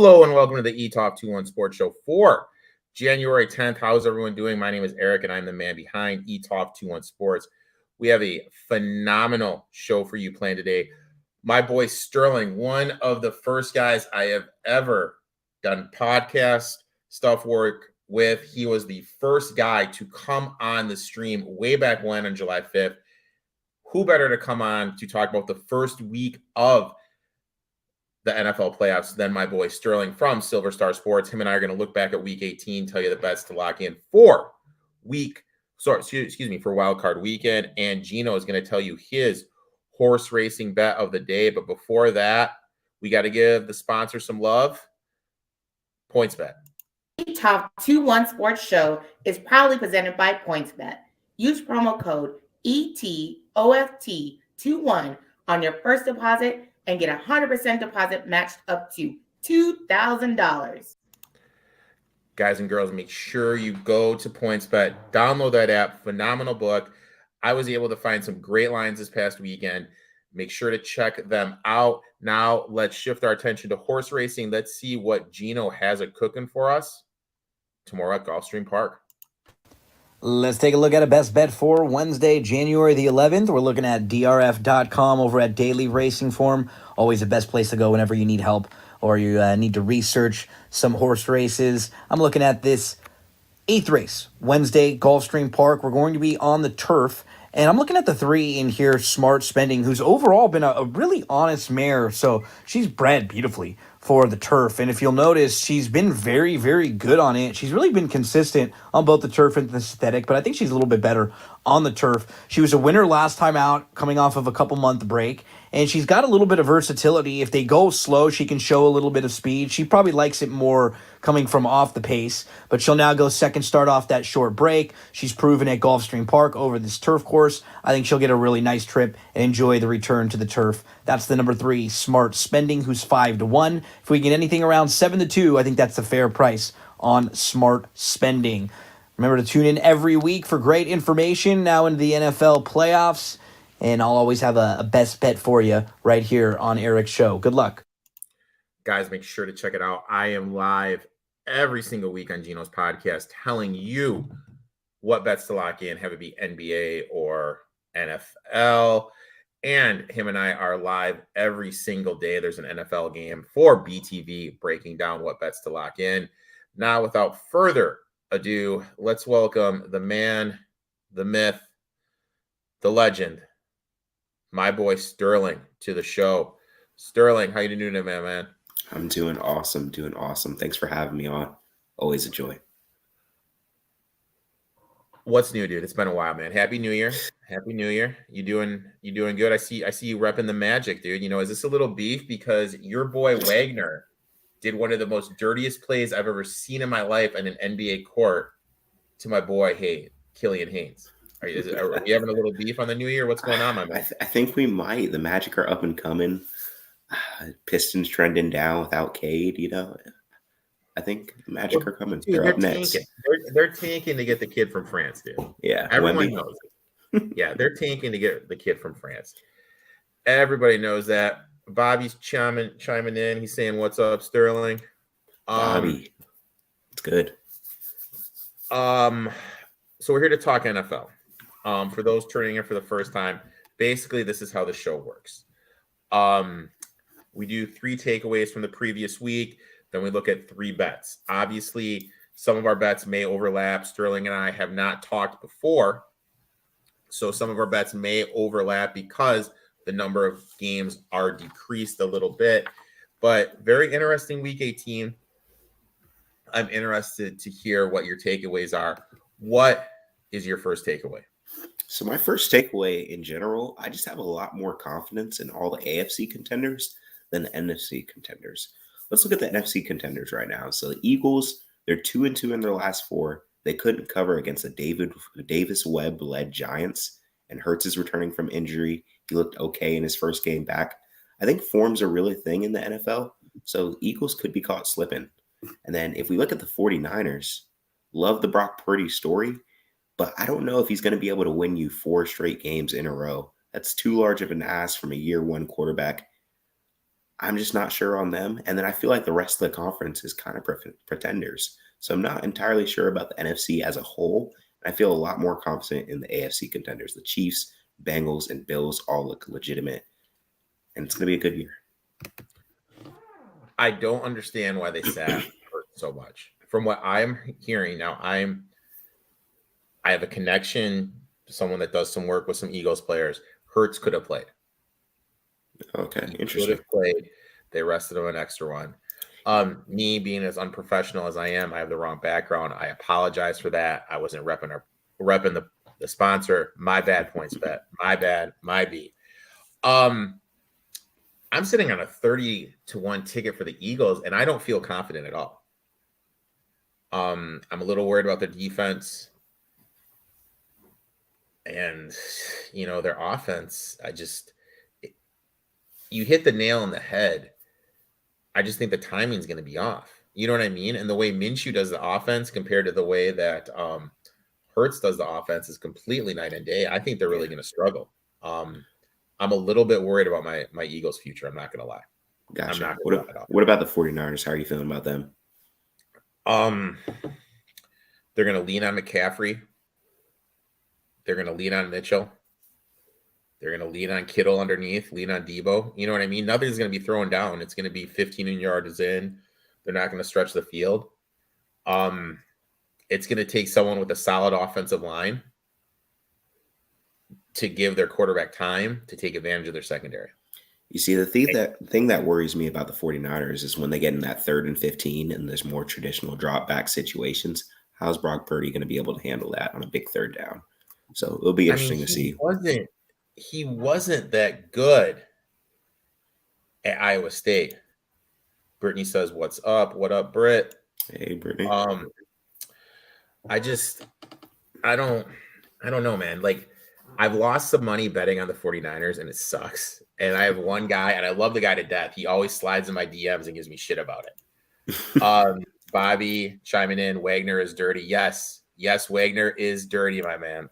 Hello and welcome to the Etoft21sports Show for January 10th. How's everyone doing? My name is Eric and I'm the man behind Etoft21sports. We have a phenomenal show for you planned today. My boy Sterling, one of the first guys I have ever done podcast stuff work with. He was the first guy to come on the stream way back when on July 5th. Who better to come on to talk about the first week of the NFL playoffs than my boy Sterling from Silver Star Sports. Him and I are going to look back at week 18, tell you the bets to lock in for for wild card weekend. And Gino is going to tell you his horse racing bet of the day. But before that, we got to give the sponsor some love. Pointsbet. Etoft21sports Show is proudly presented by Pointsbet. Use promo code ETOFT21 on your first deposit and get 100% deposit matched up to $2,000. Guys and girls, make sure you go to PointsBet, download that app. Phenomenal book. I was able to find some great lines this past weekend. Make sure to check them out. Now, let's shift our attention to horse racing. Let's see what Gino has a cooking for us tomorrow at Gulfstream Park. Let's take a look at a best bet for Wednesday, January the 11th. We're looking at drf.com over at Daily Racing Form. Always the best place to go whenever you need help or you need to research some horse races. I'm looking at this 8th race, Wednesday, Gulfstream Park. We're going to be on the turf. And I'm looking at the 3 in here, Smart Spending, who's overall been a really honest mare. So she's bred beautifully for the turf. And if you'll notice, she's been very, very good on it. She's really been consistent on both the turf and the synthetic, but I think she's a little bit better on the turf. She was a winner last time out, coming off of a couple-month break. And she's got a little bit of versatility. If they go slow, she can show a little bit of speed. She probably likes it more coming from off the pace, but she'll now go second start off that short break. She's proven at Gulfstream Park over this turf course. I think she'll get a really nice trip and enjoy the return to the turf. That's the number 3, Smart Spending, who's 5-1. If we get anything around 7-2, I think that's a fair price on Smart Spending. Remember to tune in every week for great information now into the NFL playoffs. And I'll always have a best bet for you right here on Eric's show. Good luck. Guys, make sure to check it out. I am live every single week on Gino's podcast telling you what bets to lock in, have it be NBA or NFL. And him and I are live every single day. There's an NFL game for BTV breaking down what bets to lock in. Now, without further ado, let's welcome the man, the myth, the legend, my boy Sterling to the show. Sterling, how you doing today, man? I'm doing awesome, Thanks for having me on. Always a joy. What's new, dude? It's been a while, man. Happy New Year. Happy New Year. You doing good? I see you repping the Magic, dude. You know, is this a little beef because your boy Wagner did one of the most dirtiest plays I've ever seen in my life in an NBA court to my boy, Killian Haynes? Are we having a little beef on the New Year? What's going on, my man? I think we might. The Magic are up and coming. Pistons trending down without Cade, you know. I think the Magic are coming. Dude, they're up next. They're tanking to get the kid from France, dude. Yeah. Everyone knows it. Yeah, they're tanking to get the kid from France. Everybody knows that. Bobby's chiming in. He's saying, "What's up, Sterling?" Bobby. It's good. So we're here to talk NFL. For those turning in for the first time, basically this is how the show works. We do 3 takeaways from the previous week. Then we look at 3 bets. Obviously, some of our bets may overlap. Sterling and I have not talked before, so some of our bets may overlap because the number of games are decreased a little bit. But very interesting week 18. I'm interested to hear what your takeaways are. What is your first takeaway? So my first takeaway in general, I just have a lot more confidence in all the AFC contenders than the NFC contenders. Let's look at the NFC contenders right now. So the Eagles, they're 2-2 in their last 4. They couldn't cover against the Davis Webb-led Giants, and Hurts is returning from injury. He looked okay in his first game back. I think form's a really thing in the NFL, so Eagles could be caught slipping. And then if we look at the 49ers, love the Brock Purdy story, but I don't know if he's going to be able to win you 4 straight games in a row. That's too large of an ask from a year 1 quarterback. I'm just not sure on them. And then I feel like the rest of the conference is kind of pretenders. So I'm not entirely sure about the NFC as a whole. I feel a lot more confident in the AFC contenders. The Chiefs, Bengals, and Bills all look legitimate. And it's going to be a good year. I don't understand why they sat Hurts so much. From what I'm hearing now, I have a connection to someone that does some work with some Eagles players. Hurts could have played. Okay, He interesting. could have played. They rested him an extra one. Me being as unprofessional as I am, I have the wrong background. I apologize for that. I wasn't repping the sponsor. My bad, PointsBet. My bad. My B. I'm sitting on a 30-1 ticket for the Eagles, and I don't feel confident at all. I'm a little worried about their defense and, their offense. You hit the nail on the head. I just think the timing's going to be off. You know what I mean? And the way Minshew does the offense compared to the way that Hurts does the offense is completely night and day. I think they're really going to struggle. I'm a little bit worried about my Eagles' future. I'm not going to lie. Gotcha. What about the 49ers? How are you feeling about them? They're going to lean on McCaffrey. They're going to lean on Mitchell. They're going to lean on Kittle underneath, lean on Debo. You know what I mean? Nothing's going to be thrown down. It's going to be 15 yards in. They're not going to stretch the field. It's going to take someone with a solid offensive line to give their quarterback time to take advantage of their secondary. You see, the thing that worries me about the 49ers is when they get in that 3rd and 15 and there's more traditional drop back situations, how's Brock Purdy going to be able to handle that on a big 3rd down? So it'll be interesting to see. He wasn't that good at Iowa State. Brittany says, "What's up? What up, Britt?" Hey, Brittany. I don't know, man. Like, I've lost some money betting on the 49ers, and it sucks. And I have one guy, and I love the guy to death. He always slides in my DMs and gives me shit about it. Bobby chiming in, Wagner is dirty. Yes, Wagner is dirty, my man.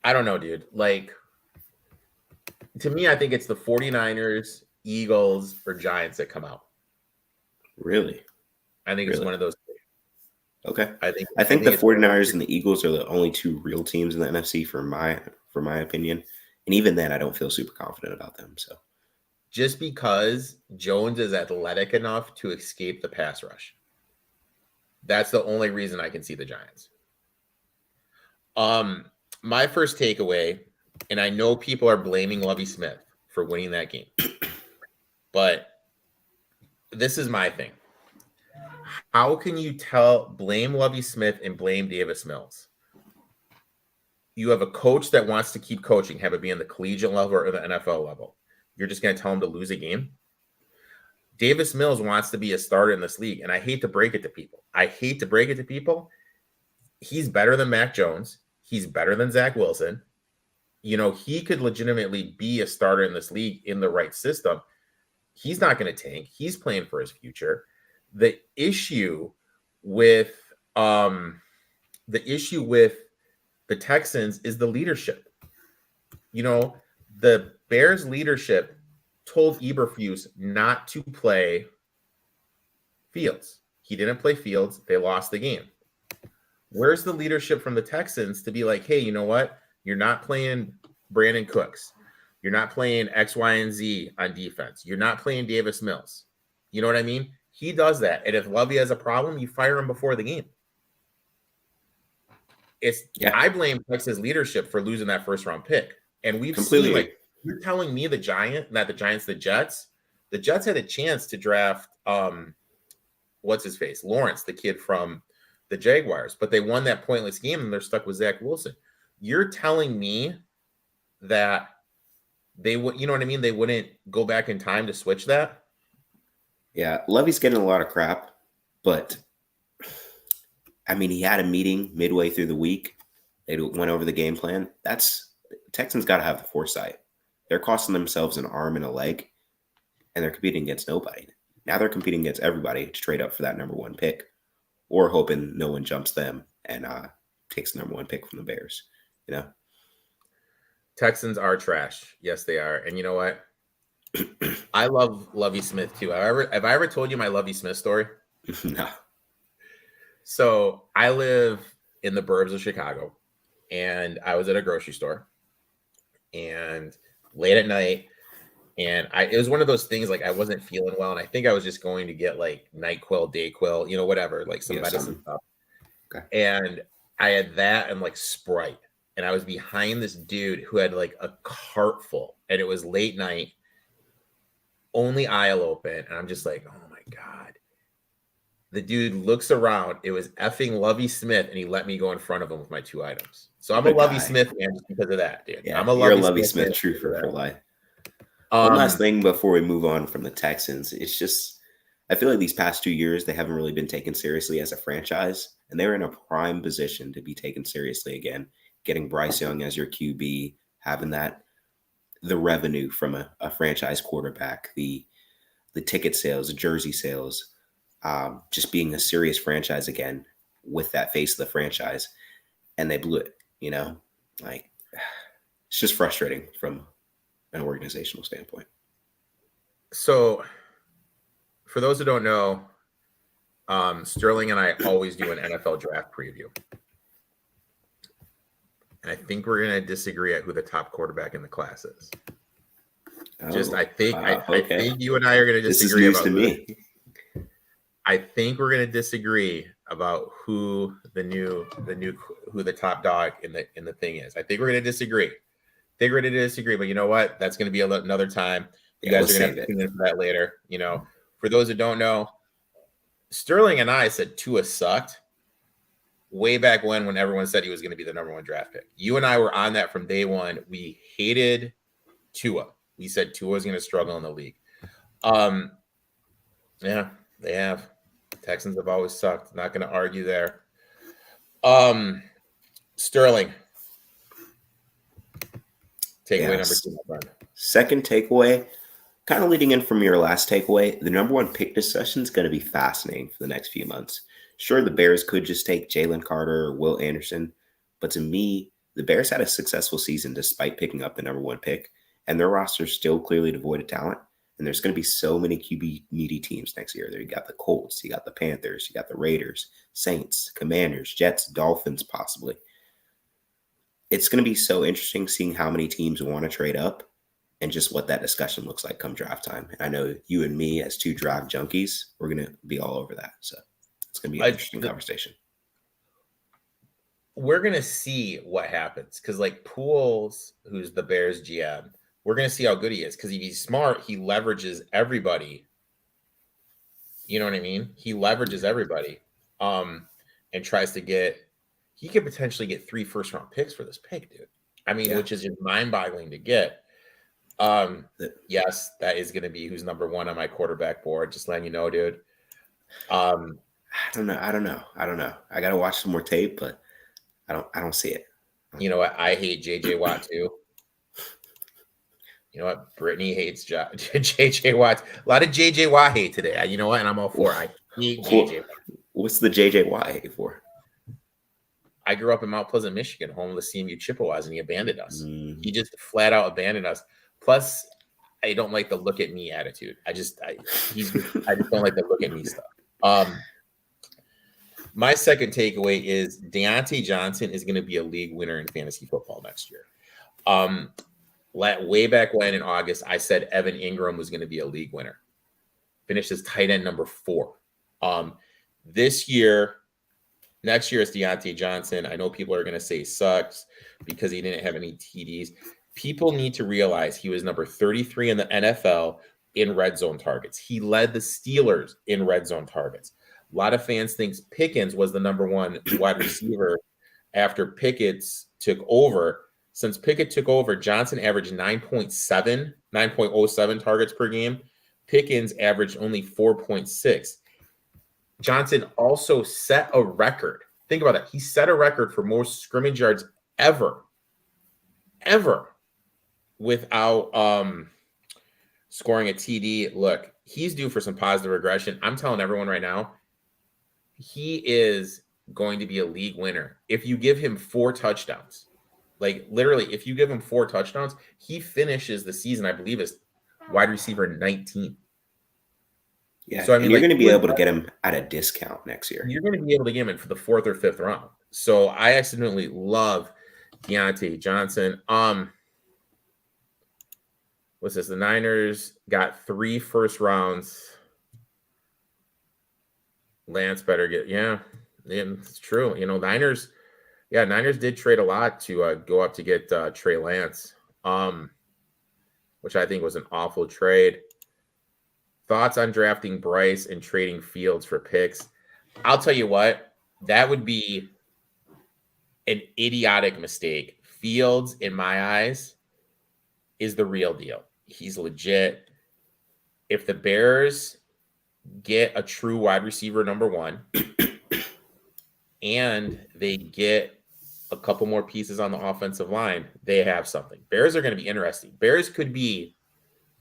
I don't know, dude. Like, to me, I think it's the 49ers, Eagles, or Giants that come out. Really? I think it's one of those. Okay. I think the 49ers and the Eagles are the only 2 real teams in the NFC for my opinion. And even then, I don't feel super confident about them. So, just because Jones is athletic enough to escape the pass rush, that's the only reason I can see the Giants. My first takeaway, and I know people are blaming Lovie Smith for winning that game, but this is my thing. How can you blame Lovie Smith and blame Davis Mills? You have a coach that wants to keep coaching, have it be on the collegiate level or the NFL level. You're just going to tell him to lose a game? Davis Mills wants to be a starter in this league, and I hate to break it to people. He's better than Mac Jones. He's better than Zach Wilson. He could legitimately be a starter in this league in the right system. He's not going to tank. He's playing for his future. The issue with the Texans is the leadership. The Bears leadership told Eberflus not to play Fields. He didn't play Fields. They lost the game. Where's the leadership from the Texans to be like, hey, you know what? You're not playing Brandon Cooks. You're not playing X, Y, and Z on defense. You're not playing Davis Mills. You know what I mean? He does that. And if Lovey has a problem, you fire him before the game. I blame Texas leadership for losing that first round pick. And we've seen, like, you're telling me the Jets had a chance to draft what's his face? Lawrence, the kid from the Jaguars, but they won that pointless game and they're stuck with Zach Wilson. You're telling me that they would, you know what I mean? They wouldn't go back in time to switch that? Yeah, Lovey's getting a lot of crap, but I mean, he had a meeting midway through the week. They went over the game plan. Texans got to have the foresight. They're costing themselves an arm and a leg, and they're competing against nobody. Now they're competing against everybody to trade up for that number 1 pick, or hoping no one jumps them and takes the number 1 pick from the Bears. Texans are trash. Yes, they are. And you know what? I love Lovie Smith too. Have I ever told you my Lovie Smith story? No. So I live in the burbs of Chicago, and I was at a grocery store, and late at night, and it was one of those things like I wasn't feeling well, and I think I was just going to get like NyQuil, DayQuil, whatever, like some medicine stuff. Okay. And I had that and like Sprite, and I was behind this dude who had like a cart full, and it was late night, only aisle open, and I'm just like, oh my God. The dude looks around. It was effing Lovie Smith, and he let me go in front of him with my 2 items. So I'm a Lovie Smith fan just because of that, dude. Yeah, I'm a Lovie Smith truther for life. One last thing before we move on from the Texans. It's just, I feel like these past 2 years, they haven't really been taken seriously as a franchise, and they're in a prime position to be taken seriously again. Getting Bryce Young as your QB, having the revenue from a franchise quarterback, the ticket sales, the jersey sales, just being a serious franchise again with that face of the franchise, and they blew it. Like, it's just frustrating from an organizational standpoint. So, for those who don't know, Sterling and I always do an NFL draft preview. And I think we're going to disagree at who the top quarterback in the class is. I think you and I are going to disagree. This is news to me. I think we're going to disagree about who the top dog in the thing is. I think we're going to disagree. But you know what? That's going to be another time. You guys are going to have to tune in for that later. For those who don't know, Sterling and I said Tua sucked way back when everyone said he was going to be the number 1 draft pick. You and I were on that from day one. We hated Tua. We said Tua was going to struggle in the league. Yeah, they have. Texans have always sucked. Not going to argue there. Sterling. Takeaway number 2, my friend. Second takeaway, kind of leading in from your last takeaway, the number 1 pick discussion is going to be fascinating for the next few months. Sure, the Bears could just take Jalen Carter or Will Anderson, but to me, the Bears had a successful season despite picking up the number 1 pick, and their roster is still clearly devoid of talent. And there's going to be so many QB needy teams next year. You got the Colts, you got the Panthers, you got the Raiders, Saints, Commanders, Jets, Dolphins, possibly. It's going to be so interesting seeing how many teams want to trade up and just what that discussion looks like come draft time. And I know you and me as 2 draft junkies, we're going to be all over that. So it's going to be an interesting conversation. We're going to see what happens because like Pools, who's the Bears GM, we're going to see how good he is because if he's smart, he leverages everybody. You know what I mean? He leverages everybody and tries to he could potentially get 3 first-round picks for this pick, dude. I mean, which is just mind-boggling to get. Yes, that is going to be who's number 1 on my quarterback board. Just letting you know, dude. I don't know. I got to watch some more tape, but I don't see it. You know what? I hate JJ Watt too. You know what? Brittany hates JJ Watt. A lot of JJ Watt hate today. You know what? And I'm all for it. I hate JJ Watt. What's the JJ Watt hate for? I grew up in Mount Pleasant, Michigan, home of the CMU Chippewas, and he abandoned us. He just flat out abandoned us. Plus, I don't like the look at me attitude. I just don't like the look at me stuff. My second takeaway is Deontay Johnson is going to be a league winner in fantasy football next year. Way back when in August, I said Evan Ingram was going to be a league winner. Finished as tight end number 4. Next year is Deontay Johnson. I know people are going to say he sucks because he didn't have any TDs. People need to realize he was number 33 in the NFL in red zone targets. He led the Steelers in red zone targets. A lot of fans think Pickens was the number 1 wide receiver after Pickett took over. Since Pickett took over, Johnson averaged 9.07 targets per game. Pickens averaged only 4.6. Johnson also set a record. Think about that. He set a record for most scrimmage yards ever without scoring a TD. Look, he's due for some positive regression. I'm telling everyone right now, he is going to be a league winner. If you give him 4 touchdowns, like literally, if you give him 4 touchdowns, he finishes the season, I believe, as wide receiver 19. Yeah, So I and mean, you're like, going to be able to get him at a discount next year. you're going to be able to get him in for the 4th or 5th round. So I absolutely love Deontay Johnson. What's this? The Niners got 3 first rounds. Lance better get, yeah, it's true. You know, Niners did trade a lot to go up to get Trey Lance, which I think was an awful trade. Thoughts on drafting Bryce and trading Fields for picks? I'll tell you what, that would be an idiotic mistake. Fields, in my eyes, is the real deal. He's legit. If the Bears get a true wide receiver number 1 and they get a couple more pieces on the offensive line, they have something. Bears are going to be interesting. Bears could be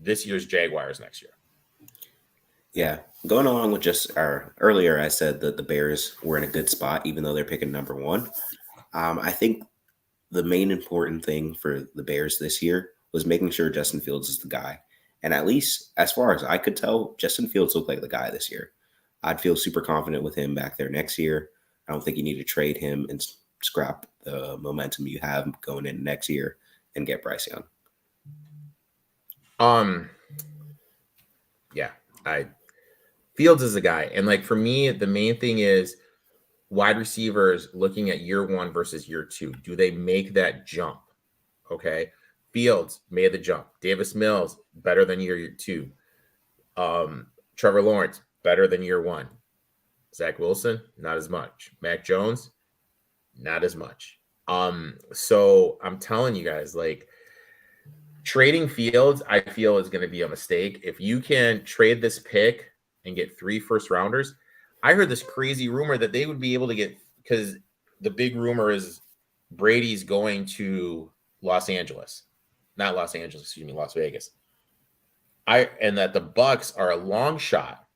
this year's Jaguars next year. Yeah, going along with just earlier, I said that the Bears were in a good spot, even though they're picking number 1. I think the main important thing for the Bears this year was making sure Justin Fields is the guy. And at least as far as I could tell, Justin Fields looked like the guy this year. I'd feel super confident with him back there next year. I don't think you need to trade him and scrap the momentum you have going into next year and get Bryce Young. Yeah, Fields is the guy. And like for me, the main thing is wide receivers looking at year 1 versus year 2. Do they make that jump? Okay. Fields made the jump. Davis Mills, better than year 2. Trevor Lawrence, better than year 1. Zach Wilson, not as much. Mac Jones, not as much. So I'm telling you guys, like, trading Fields, I feel, is going to be a mistake. If you can trade this pick and get 3 first rounders, I heard this crazy rumor that they would be able to get, because the big rumor is Brady's going to Las Vegas. And that the Bucks are a long shot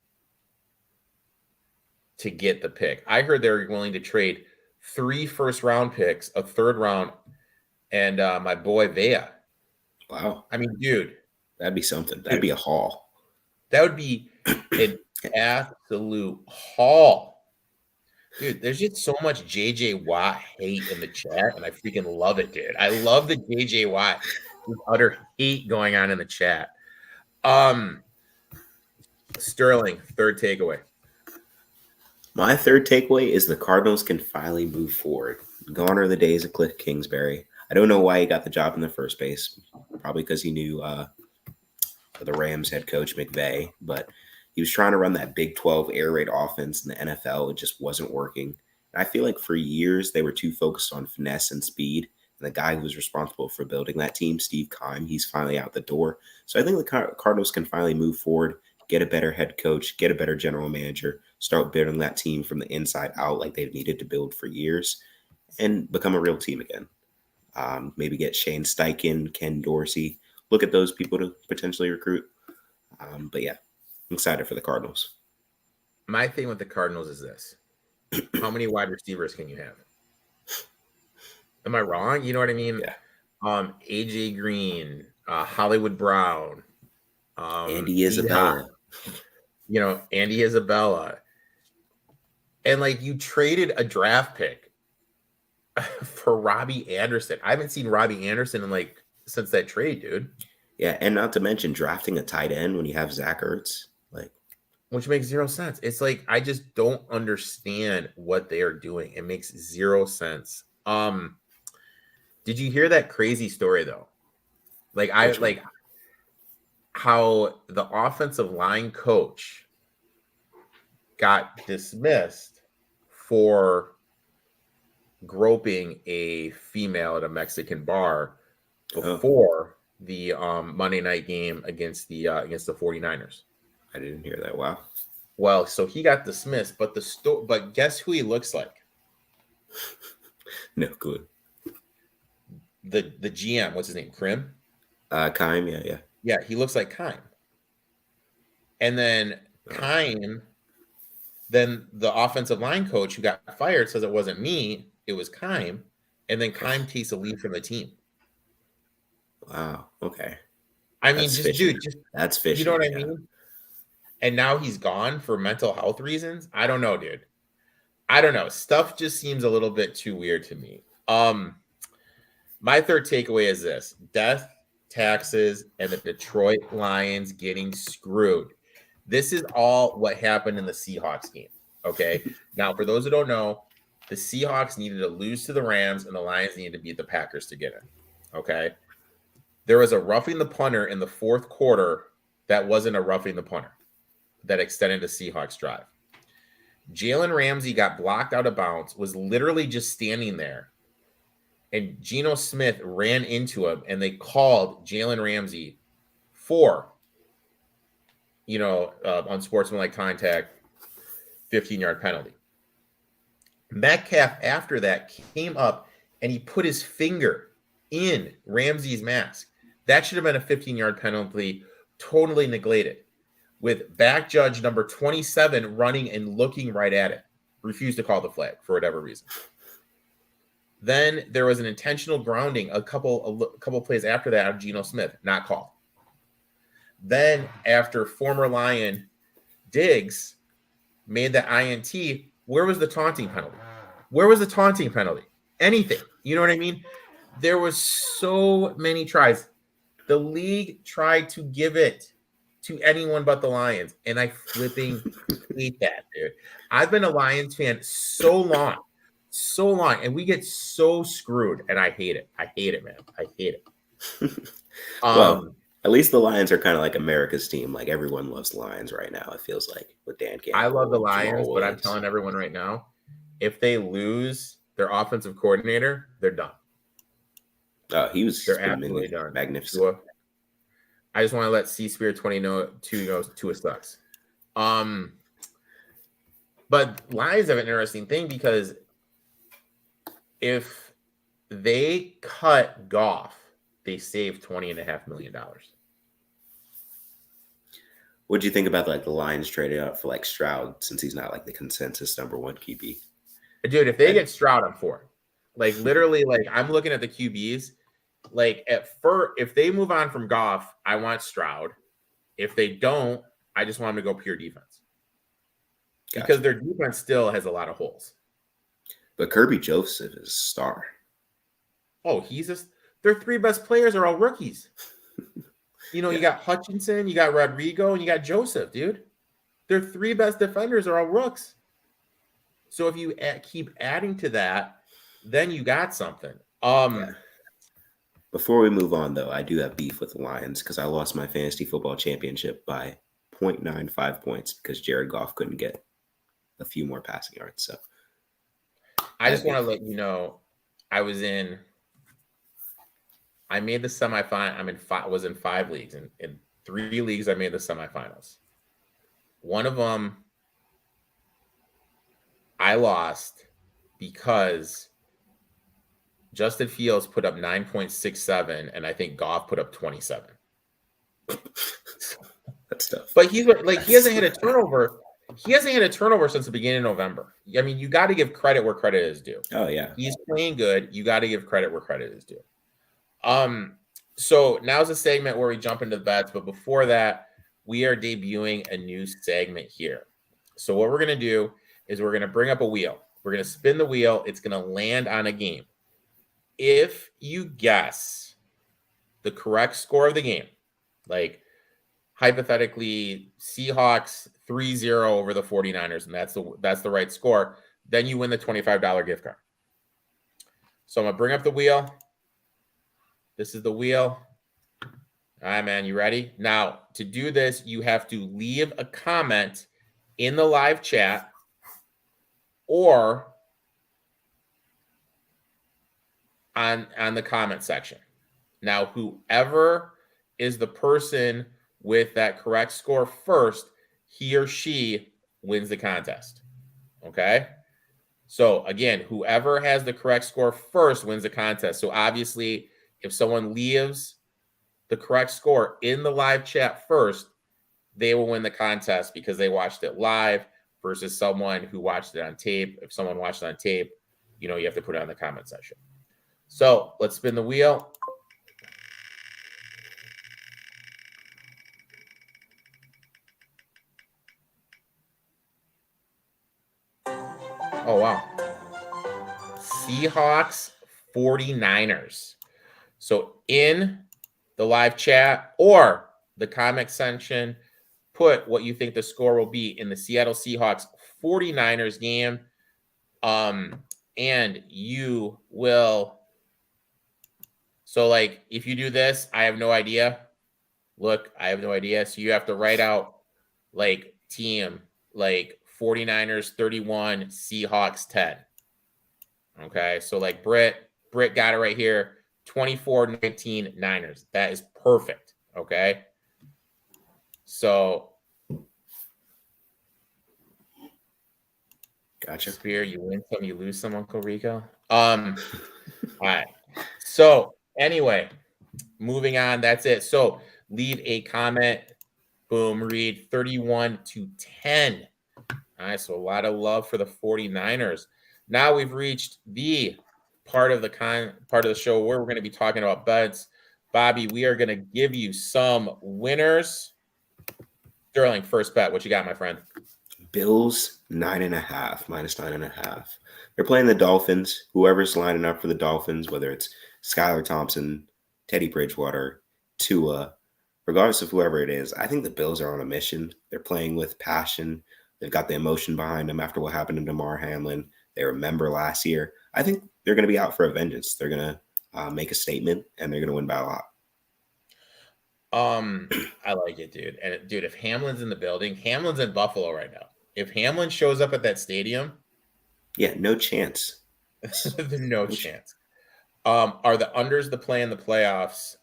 to get the pick. I heard they're willing to trade 3 first round picks, a 3rd round, and my boy Vea. Wow. I mean, dude. That'd be something. That'd be a haul. That would be an absolute haul. Dude, there's just so much JJ Watt hate in the chat, and I freaking love it, dude. I love the JJ Watt utter hate going on in the chat. Sterling, 3rd takeaway. My 3rd takeaway is the Cardinals can finally move forward. Gone are the days of Cliff Kingsbury. I don't know why he got the job in the first place. Probably because he knew the Rams head coach McVay, but he was trying to run that Big 12 air raid offense in the NFL. It just wasn't working. And I feel like for years they were too focused on finesse and speed. And the guy who was responsible for building that team, Steve Keim, he's finally out the door. So I think the Cardinals can finally move forward, get a better head coach, get a better general manager, start building that team from the inside out like they've needed to build for years, and become a real team again. Maybe get Shane Steichen, Ken Dorsey. Look at those people to potentially recruit. But yeah, I'm excited for the Cardinals. My thing with the Cardinals is this. How many wide receivers can you have? Am I wrong? You know what I mean? Yeah. AJ Green, Hollywood Brown, Andy Isabella. Andy Isabella. And like you traded a draft pick for Robbie Anderson. I haven't seen Robbie Anderson since that trade, dude. Yeah, and not to mention drafting a tight end when you have Zach Ertz, which makes 0 sense. It's like I just don't understand what they are doing. It makes 0 sense. Did you hear that crazy story though? How the offensive line coach got dismissed for groping a female at a Mexican bar before the Monday night game against the 49ers. I didn't hear that. Wow. Well, so he got dismissed, but but guess who he looks like? No clue. The GM, what's his name? Krim? Keim, yeah. Yeah, he looks like Keim. And then then the offensive line coach who got fired says it wasn't me, it was Keim. And then Keim takes a leave from the team. Wow. Okay. I mean, That's just fishy. dude, just That's fishy. you know what I yeah. mean? And now he's gone for mental health reasons. I don't know, dude. I don't know. Stuff just seems a little bit too weird to me. My third takeaway is this: death, taxes, and the Detroit Lions getting screwed. This is all what happened in the Seahawks game. Okay. Now, for those who don't know, the Seahawks needed to lose to the Rams and the Lions needed to beat the Packers to get in. Okay. There was a roughing the punter in the fourth quarter that wasn't a roughing the punter that extended the Seahawks drive. Jalen Ramsey got blocked out of bounds, was literally just standing there. And Geno Smith ran into him, and they called Jalen Ramsey for, unsportsmanlike contact, 15-yard penalty. Metcalf, after that, came up, and he put his finger in Ramsey's mask. That should have been a 15-yard penalty, totally neglected, with back judge number 27 running and looking right at it. Refused to call the flag for whatever reason. Then there was an intentional grounding a couple plays after that of Geno Smith, not called. Then after former Lion Diggs made the INT, where was the taunting penalty? Where was the taunting penalty? Anything. You know what I mean? There was so many tries. The league tried to give it to anyone but the Lions, and I flipping hate that, dude. I've been a Lions fan so long, and we get so screwed, and I hate it. I hate it, man. I hate it. Well, at least the Lions are kind of like America's team. Like everyone loves the Lions right now. It feels like with Dan Campbell. I love the and Jamal Lions, but I'm Williams. telling everyone right now, if they lose their offensive coordinator, they're done. He was They're absolutely done. magnificent. Tua. I just want to let C-Spear22 know Tua sucks. But Lions have an interesting thing because if they cut Goff, they save $20.5 million. What do you think about like the Lions trading up for like Stroud since he's not like the consensus number one QB? Dude, if they get Stroud, I'm for it. Like literally, like I'm looking at the QBs. Like if they move on from Goff, I want Stroud. If they don't, I just want them to go pure defense. Gotcha. Because their defense still has a lot of holes. But Kirby Joseph is a star. Oh, their three best players are all rookies. You got Hutchinson, you got Rodrigo, and you got Joseph, dude. Their three best defenders are all rooks. So if you keep adding to that, then you got something. Before we move on, though, I do have beef with the Lions because I lost my fantasy football championship by 0.95 points because Jared Goff couldn't get a few more passing yards. So I just want to let you know, I made the semifinal. I was in 5 leagues. In 3 leagues, I made the semifinals. One of them, I lost because Justin Fields put up 9.67, and I think Goff put up 27. That's tough. But he hasn't hit a turnover. He hasn't hit a turnover since the beginning of November. I mean, you got to give credit where credit is due. Oh yeah, he's playing good. You got to give credit where credit is due. So now's a segment where we jump into the bets, but before that, we are debuting a new segment here. So what we're gonna do is we're gonna bring up a wheel. We're gonna spin the wheel. It's gonna land on a game. If you guess the correct score of the game, like hypothetically Seahawks 3-0 over the 49ers, and that's the right score, then you win the $25 gift card. So I'm going to bring up the wheel. This is the wheel. All right, man, you ready? Now, to do this, you have to leave a comment in the live chat or on the comment section. Now, whoever is the person with that correct score first, he or she wins the contest. Okay? So, again, whoever has the correct score first wins the contest. So, obviously, if someone leaves the correct score in the live chat first, they will win the contest because they watched it live versus someone who watched it on tape. If someone watched it on tape, you have to put it on the comment section. So let's spin the wheel. Oh, wow. Seahawks 49ers. So in the live chat or the comment section, put what you think the score will be in the Seattle Seahawks 49ers game. And you will. So, like, if you do this, I have no idea. Look, I have no idea. So you have to write out like team, like 49ers 31, Seahawks 10. Okay. So like Britt got it right here. 24-19 Niners. That is perfect. Okay. So Gotcha. Spear, you win some, you lose some, Uncle Rico. All right. So anyway, moving on. That's it. So leave a comment. Boom, Reed, 31-10. All right, so a lot of love for the 49ers. Now we've reached the part of the show where we're going to be talking about bets. Bobby, we are going to give you some winners. Sterling, first bet. What you got, my friend? Bills 9.5, minus 9.5. They're playing the Dolphins. Whoever's lining up for the Dolphins, whether it's Skylar Thompson, Teddy Bridgewater, Tua, regardless of whoever it is, I think the Bills are on a mission. They're playing with passion. They've got the emotion behind them after what happened to Damar Hamlin. They remember last year. I think they're going to be out for a vengeance. They're going to make a statement, and they're going to win by a lot. I like it, dude. And dude, if Hamlin's in the building, Hamlin's in Buffalo right now. If Hamlin shows up at that stadium, yeah, no chance. no chance. Are the unders the play in the playoffs?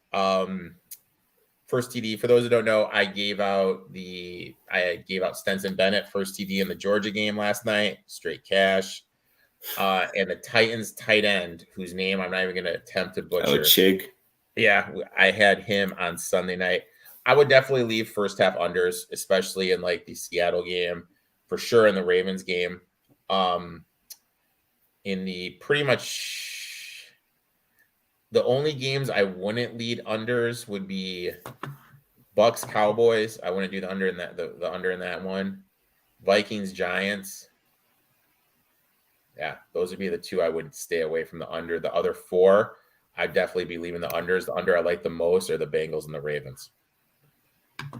First TD. For those who don't know, I gave out Stenson Bennett first TD in the Georgia game last night, straight cash. And the Titans tight end, whose name I'm not even going to attempt to butcher. Oh, Chig. Yeah, I had him on Sunday night. I would definitely leave first half unders, especially in like the Seattle game, for sure in the Ravens game. In the pretty much the only games I wouldn't lead unders would be Bucks Cowboys. I wouldn't do the under in that the under in that one. Vikings Giants. Yeah, those would be the two I would stay away from the under. The other four, I'd definitely be leaving the unders. The under I like the most are the Bengals and the Ravens.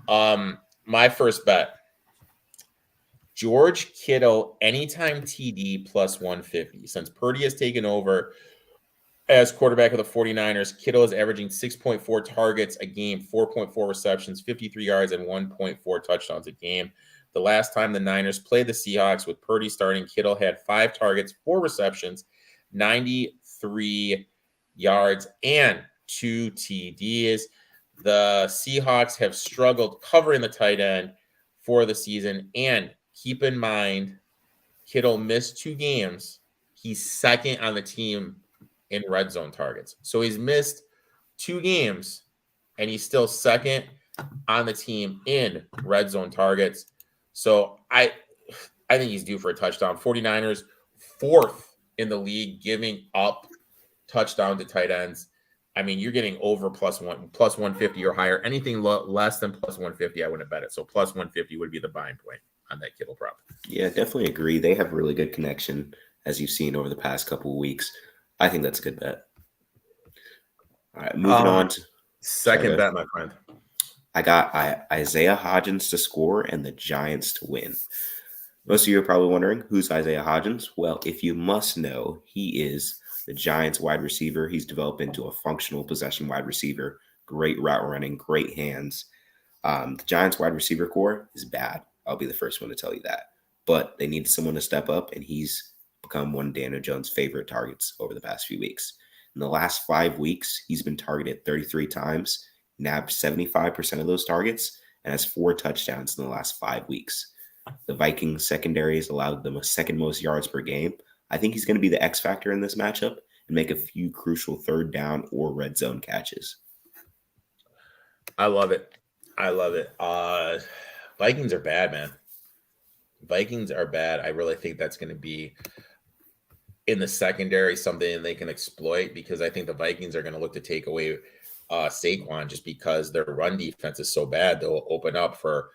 My first bet, George Kittle anytime TD plus 150. Since Purdy has taken over as quarterback of the 49ers, Kittle is averaging 6.4 targets a game, 4.4 receptions, 53 yards, and 1.4 touchdowns a game. The last time the Niners played the Seahawks with Purdy starting, Kittle had 5 targets, 4 receptions, 93 yards, and 2 TDs. The Seahawks have struggled covering the tight end for the season. And keep in mind, Kittle missed 2 games. He's second on the team in red zone targets. So he's missed 2 games, and he's still second on the team in red zone targets. So I think he's due for a touchdown. 49ers, 4th in the league, giving up touchdown to tight ends. I mean, you're getting over plus 150 or higher. Anything less than plus 150, I wouldn't bet it. So plus 150 would be the buying point on that Kittle prop. Yeah, definitely agree. They have really good connection, as you've seen over the past couple of weeks. I think that's a good bet. All right, moving on to second bet, my friend. I got Isaiah Hodgins to score and the Giants to win. Most of you are probably wondering, who's Isaiah Hodgins? Well, if you must know, he is the Giants wide receiver. He's developed into a functional possession wide receiver. Great route running, great hands. The Giants wide receiver core is bad. I'll be the first one to tell you that. But they need someone to step up, and he's become one of Daniel Jones' favorite targets over the past few weeks. In the last 5 weeks, he's been targeted 33 times, nabbed 75% of those targets, and has 4 touchdowns in the last 5 weeks. The Vikings secondary has allowed them a second most yards per game. I think he's going to be the X factor in this matchup and make a few crucial third down or red zone catches. I love it. Vikings are bad, man. Vikings are bad. I really think that's going to be in the secondary something they can exploit, because I think the Vikings are going to look to take away Saquon just because their run defense is so bad. They'll open up for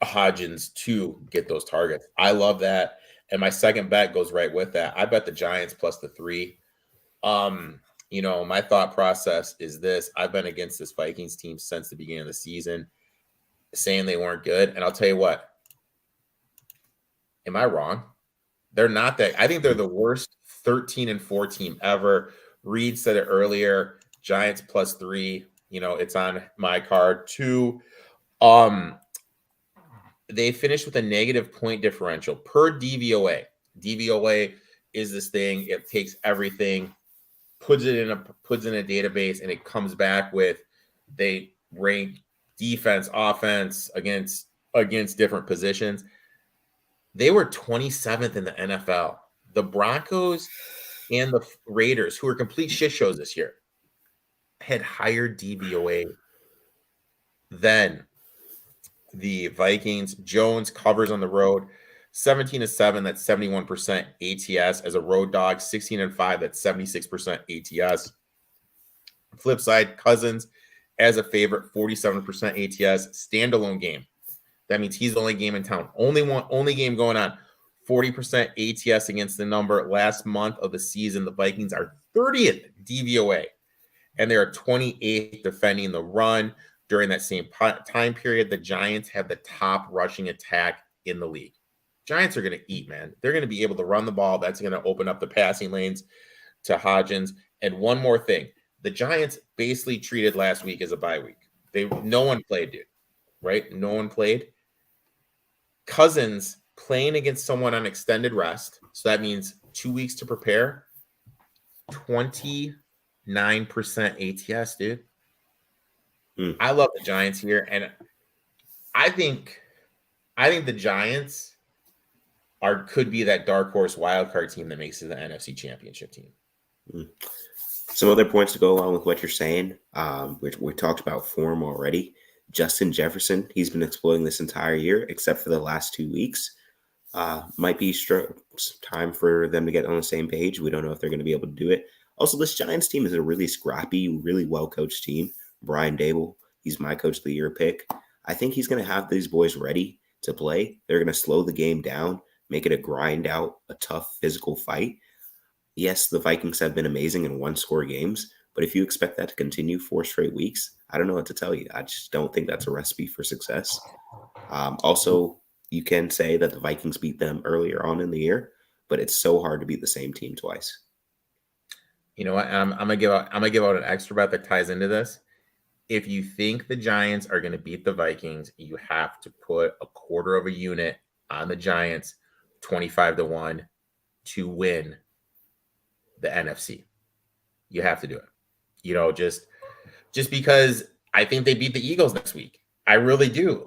Hodgins to get those targets. I love that. And my second bet goes right with that. I bet the Giants plus the 3. My thought process is this. I've been against this Vikings team since the beginning of the season, saying they weren't good. And I'll tell you what, am I wrong? They're not that. I think they're the worst 13-4 team ever. Reed said it earlier. Giants plus 3. It's on my card too. They finished with a negative point differential per DVOA. DVOA is this thing. It takes everything, puts it in a database, and it comes back with they rank defense, offense against different positions. They were 27th in the NFL. The Broncos and the Raiders, who are complete shit shows this year, had higher DVOA than the Vikings. Jones covers on the road, 17-7, that's 71% ATS as a road dog. 16-5, that's 76% ATS. Flip side, Cousins as a favorite, 47% ATS. Standalone game. That means he's the only game in town. Only game going on. 40% ATS against the number. Last month of the season, the Vikings are 30th DVOA, and they are 28th defending the run. During that same time period, the Giants have the top rushing attack in the league. Giants are going to eat, man. They're going to be able to run the ball. That's going to open up the passing lanes to Hodgins. And one more thing. The Giants basically treated last week as a bye week. No one played, dude. Right? No one played. Cousins playing against someone on extended rest. So that means 2 weeks to prepare. 29% ATS, dude. I love the Giants here, and I think the Giants could be that dark horse wild card team that makes it the NFC Championship team. Some other points to go along with what you're saying. We talked about form already. Justin Jefferson, he's been exploiting this entire year, except for the last 2 weeks. Might be time for them to get on the same page. We don't know if they're going to be able to do it. Also, this Giants team is a really scrappy, really well-coached team. Brian Dable, he's my coach of the year pick. I think he's going to have these boys ready to play. They're going to slow the game down, make it a grind out, a tough physical fight. Yes, the Vikings have been amazing in one-score games, but if you expect that to continue 4 straight weeks, I don't know what to tell you. I just don't think that's a recipe for success. Also, you can say that the Vikings beat them earlier on in the year, but it's so hard to beat the same team twice. You know what? I'm gonna give out an extra bet that ties into this. If you think the Giants are going to beat the Vikings, you have to put a quarter of a unit on the Giants, 25-1, to win the NFC. You have to do it. Just because I think they beat the Eagles next week. I really do.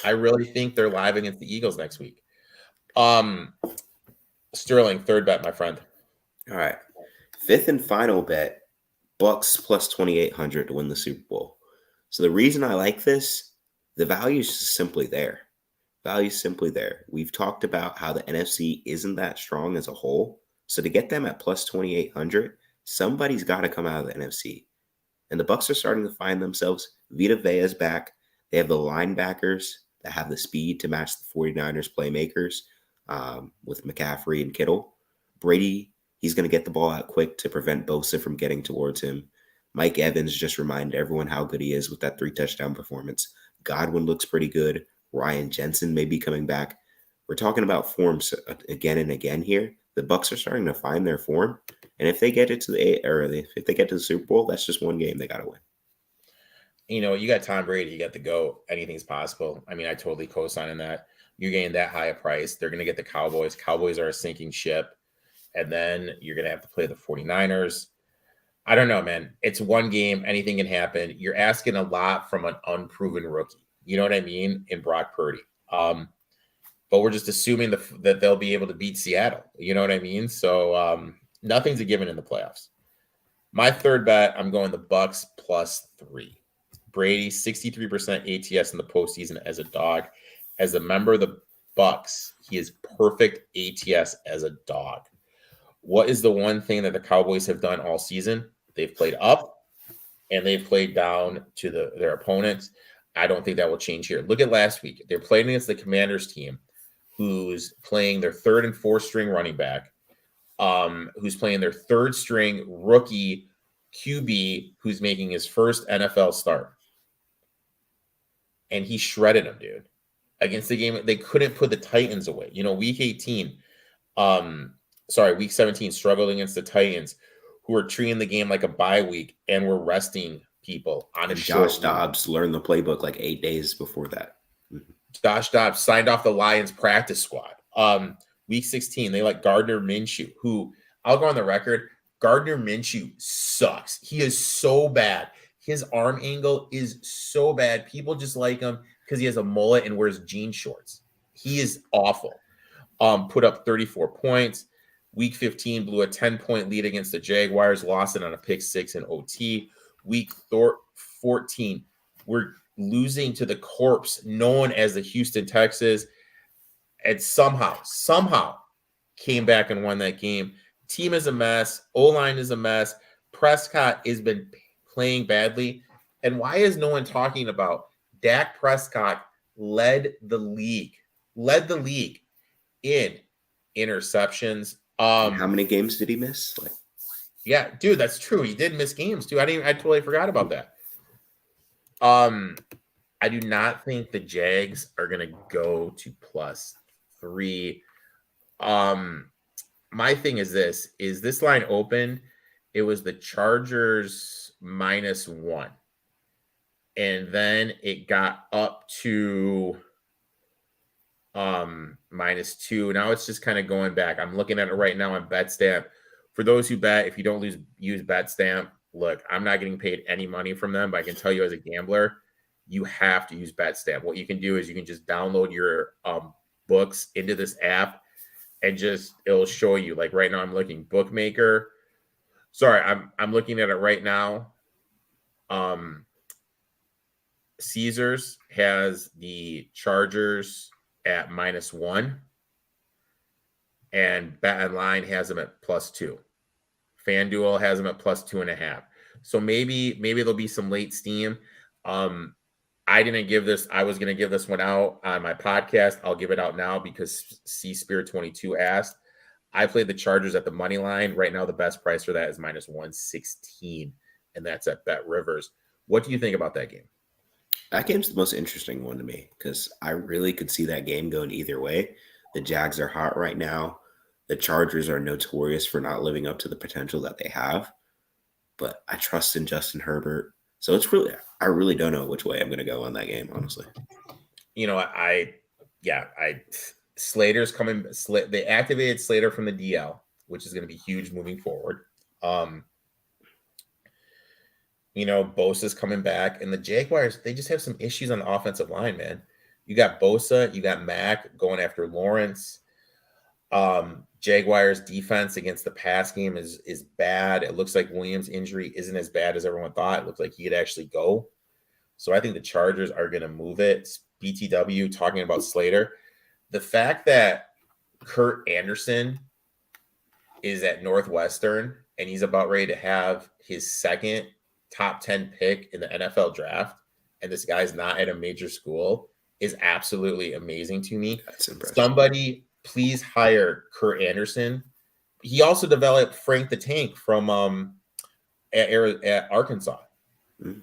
I really think they're live against the Eagles next week. Sterling, third bet, my friend. All right. Fifth and final bet. Bucks plus 2,800 to win the Super Bowl. So the reason I like this, the value is just simply there. Value is simply there. We've talked about how the NFC isn't that strong as a whole. So to get them at plus 2,800, somebody's got to come out of the NFC. And the Bucks are starting to find themselves. Vita Vea's back. They have the linebackers that have the speed to match the 49ers playmakers with McCaffrey and Kittle. Brady, he's going to get the ball out quick to prevent Bosa from getting towards him. Mike Evans just reminded everyone how good he is with that 3-touchdown performance. Godwin looks pretty good. Ryan Jensen may be coming back. We're talking about forms again and again here. The Bucks are starting to find their form, and if they get it to if they get to the Super Bowl, that's just one game they got to win. You got Tom Brady, you got the GOAT. Anything's possible. I mean, I totally co-sign in that. You're getting that high a price. They're going to get the Cowboys. Cowboys are a sinking ship. And then you're going to have to play the 49ers. I don't know, man. It's one game. Anything can happen. You're asking a lot from an unproven rookie. You know what I mean? In Brock Purdy. But we're just assuming that they'll be able to beat Seattle. You know what I mean? So nothing's a given in the playoffs. My third bet, I'm going the Bucks plus 3. Brady, 63% ATS in the postseason as a dog. As a member of the Bucks, he is perfect ATS as a dog. What is the one thing that the Cowboys have done all season? They've played up and they've played down to their opponents. I don't think that will change here. Look at last week. They're playing against the Commanders team who's playing their third and fourth string running back, who's playing their third string rookie QB, who's making his first NFL start. And he shredded him, dude. Against the game, they couldn't put the Titans away. Week 17, struggled against the Titans, who were treating the game like a bye week and were resting people on a short Josh Dobbs learned the playbook like 8 days before that. Josh Dobbs signed off the Lions practice squad. Week 16, they let Gardner Minshew, who I'll go on the record, Gardner Minshew sucks. He is so bad. His arm angle is so bad. People just like him because he has a mullet and wears jean shorts. He is awful. Put up 34 points. Week 15 blew a 10-point lead against the Jaguars, lost it on a pick 6 in OT. Week 14, we're losing to the corpse known as the Houston Texans, and somehow came back and won that game. Team is a mess. O-line is a mess. Prescott has been playing badly. And why is no one talking about Dak Prescott led the league in interceptions? How many games did he miss? Yeah, dude, that's true. He did miss games too. I totally forgot about that. I do not think the Jags are gonna go to +3. My thing is this line open? It was the Chargers -1, and then it got up to -2. Now it's just kind of going back. I'm looking at it right now on BetStamp. For those who bet, if you don't use BetStamp, look, I'm not getting paid any money from them, but I can tell you as a gambler, you have to use BetStamp. What you can do is you can just download your books into this app and it'll show you. Like right now I'm looking bookmaker. Sorry, I'm looking at it right now. Caesars has the Chargers at -1, and BetOnline has them at +2. FanDuel has them at +2.5. So maybe there'll be some late steam. I didn't give this. I was going to give this one out on my podcast. I'll give it out now because Spirit22 asked. I played the Chargers at the money line. Right now, the best price for that is -116, and that's at Bet Rivers. What do you think about that game? That game's the most interesting one to me because I really could see that game going either way. The Jags are hot right now. The Chargers are notorious for not living up to the potential that they have. But I trust in Justin Herbert. So I really don't know which way I'm going to go on that game, honestly. Slater's coming. They activated Slater from the DL, which is going to be huge moving forward. Bosa's coming back, and the Jaguars, they just have some issues on the offensive line, man. You got Bosa, you got Mack going after Lawrence. Jaguars defense against the pass game is bad. It looks like Williams' injury isn't as bad as everyone thought. It looks like he could actually go. So I think the Chargers are going to move it. BTW talking about Slater. The fact that Kurt Anderson is at Northwestern and he's about ready to have his second top 10 pick in the NFL draft, and this guy's not at a major school, is absolutely amazing to me. That's impressive. Somebody please hire Kurt Anderson. He also developed Frank the Tank from at Arkansas. Mm-hmm.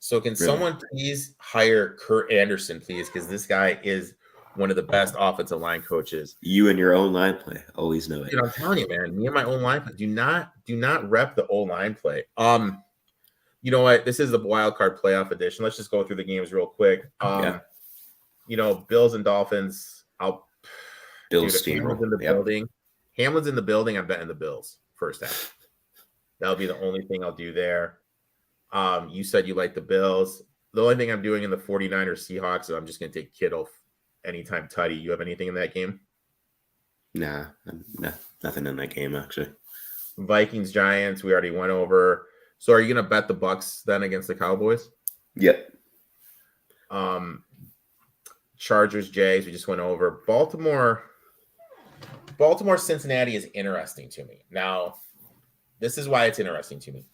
So can someone please hire Kurt Anderson, please? Because this guy is one of the best offensive line coaches. You and your own line play. Always know it. Dude, I'm telling you, man. Me and my own line play. Do not rep the old line play. You know what? This is the wild card playoff edition. Let's just go through the games real quick. Bills and Dolphins. Hamlin's in the building. Hamlin's in the building. I'm betting the Bills first half. That'll be the only thing I'll do there. You said you like the Bills. The only thing I'm doing in the 49ers Seahawks is I'm just going to take Kittle anytime tutty. You have anything in that game? Nah, nothing in that game, actually. Vikings Giants, we already went over. So are you going to bet the Bucks then against the Cowboys? Yep. Chargers Jays, we just went over. Baltimore Cincinnati is interesting to me. Now, this is why it's interesting to me.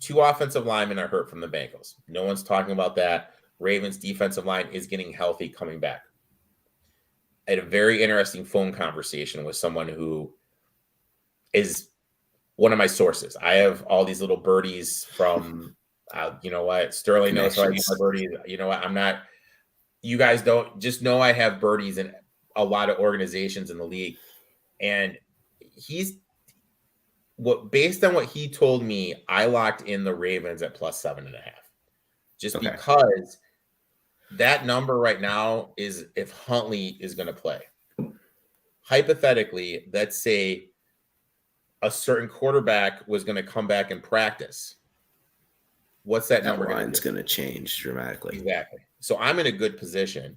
2 offensive linemen are hurt from the Bengals. No one's talking about that. Ravens defensive line is getting healthy, coming back. had a very interesting phone conversation with someone who is one of my sources. I have all these little birdies from, you know what, Sterling knows how I get my birdies. You know what, I'm not, you guys don't, just know I have birdies in a lot of organizations in the league. And based on what he told me, I locked in the Ravens at plus 7.5. Just because that number right now is if Huntley is going to play. Hypothetically, let's say a certain quarterback was going to come back and practice. What's that number going to do? It's going to change dramatically. Exactly. So I'm in a good position.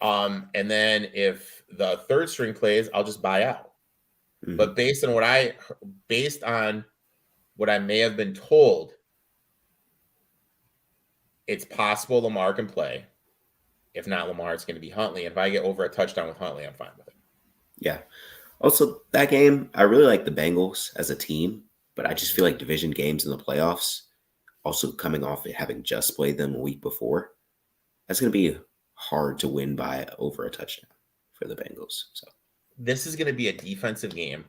And then if the third string plays, I'll just buy out. Mm-hmm. But based on what I may have been told, it's possible Lamar can play. If not Lamar, it's going to be Huntley. And if I get over a touchdown with Huntley, I'm fine with it. Yeah. Also, that game, I really like the Bengals as a team, but I just feel like division games in the playoffs, also coming off it having just played them a week before, that's going to be hard to win by over a touchdown for the Bengals. So this is going to be a defensive game,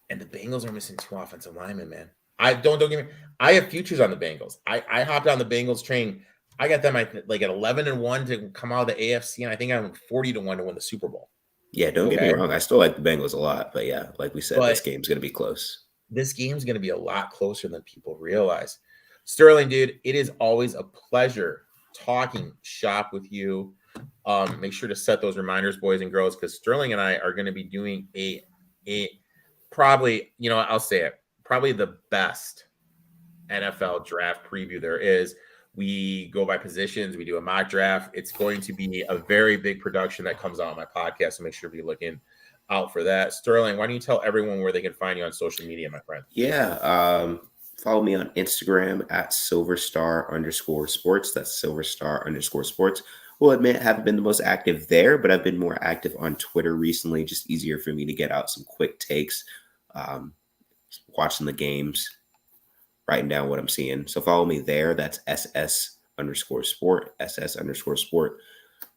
and the Bengals are missing 2 offensive linemen, man. Don't get me. I have futures on the Bengals. I hopped on the Bengals train. I got them like at 11-1 to come out of the AFC, and I think I'm 40-1 to win the Super Bowl. Yeah, don't get me wrong. I still like the Bengals a lot, but yeah, like we said, this game's going to be close. This game's going to be a lot closer than people realize. Sterling, dude, it is always a pleasure talking shop with you. Make sure to set those reminders, boys and girls, because Sterling and I are going to be doing a probably, I'll say it, probably the best NFL draft preview there is. We go by positions. We do a mock draft. It's going to be a very big production that comes out on my podcast. So make sure to be looking out for that. Sterling, why don't you tell everyone where they can find you on social media, my friend? Yeah. Follow me on Instagram at silverstar_sports. That's silverstar_sports. Will admit, haven't been the most active there, but I've been more active on Twitter recently. Just easier for me to get out some quick takes, watching the games, writing down what I'm seeing. So follow me there. That's SS_sport.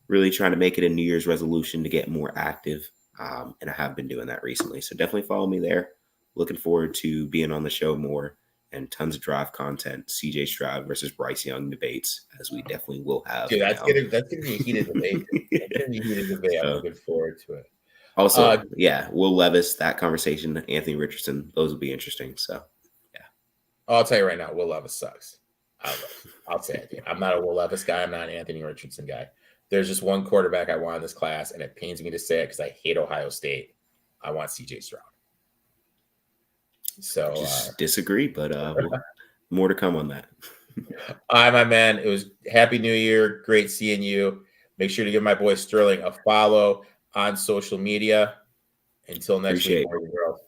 Really trying to make it a New Year's resolution to get more active. And I have been doing that recently. So definitely follow me there. Looking forward to being on the show more and tons of draft content. CJ Stroud versus Bryce Young debates, as we definitely will have. Dude, that's gonna be a heated debate. I'm looking forward to it. Also, Will Levis, that conversation, Anthony Richardson, those will be interesting. So, yeah. I'll tell you right now, Will Levis sucks. I'll say it. I'm not a Will Levis guy. I'm not an Anthony Richardson guy. There's just one quarterback I want in this class, and it pains me to say it because I hate Ohio State. I want CJ Stroud. So just disagree, but more to come on that. All right, my man. It was Happy New Year. Great seeing you. Make sure to give my boy Sterling a follow on social media. Until next week, boys and girls.